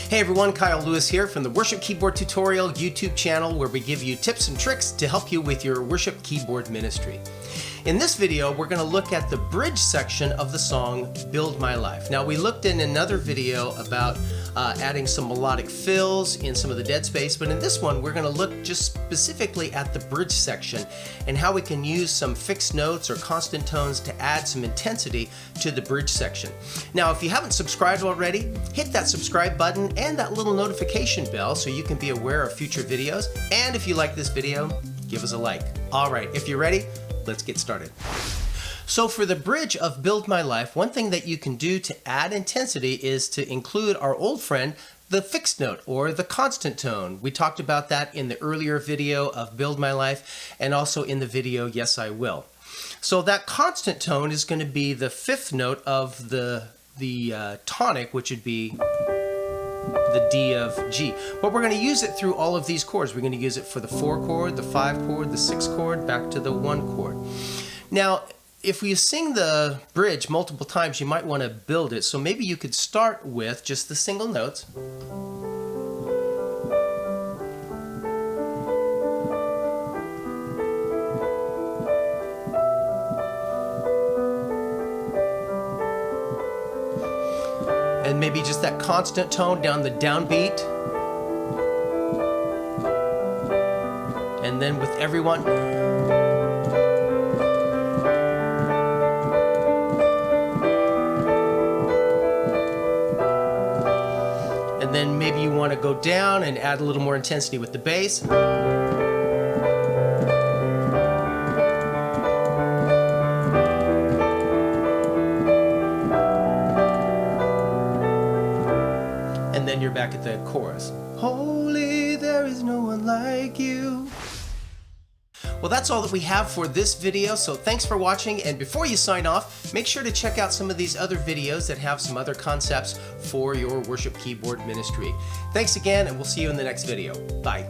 Hey everyone, Kyle Lewis here from the Worship Keyboard Tutorial YouTube channel, where we give you tips and tricks to help you with your worship keyboard ministry. In this video, we're going to look at the bridge section of the song Build My Life. Now, we looked in another video about adding some melodic fills in some of the dead space, but in this one, we're going to look just specifically at the bridge section and how we can use some fixed notes or constant tones to add some intensity to the bridge section. Now, if you haven't subscribed already, hit that subscribe button and that little notification bell so you can be aware of future videos. And if you like this video, give us a like. All right, if you're ready, let's get started. So for the bridge of Build My Life, one thing that you can do to add intensity is to include our old friend, the fixed note or the constant tone. We talked about that in the earlier video of Build My Life and also in the video Yes I Will. So that constant tone is going to be the fifth note of the tonic, which would be the D of G. But we're going to use it through all of these chords. We're going to use it for the 4 chord, the 5 chord, the 6 chord, back to the 1 chord. Now, if we sing the bridge multiple times, you might want to build it. So maybe you could start with just the single notes. And maybe just that constant tone down the downbeat. And then with everyone. And then maybe you want to go down and add a little more intensity with the bass. And then you're back at the chorus. Holy, there is no one like you. Well, that's all that we have for this video, so thanks for watching, and before you sign off, make sure to check out some of these other videos that have some other concepts for your worship keyboard ministry. Thanks again, and we'll see you in the next video. Bye.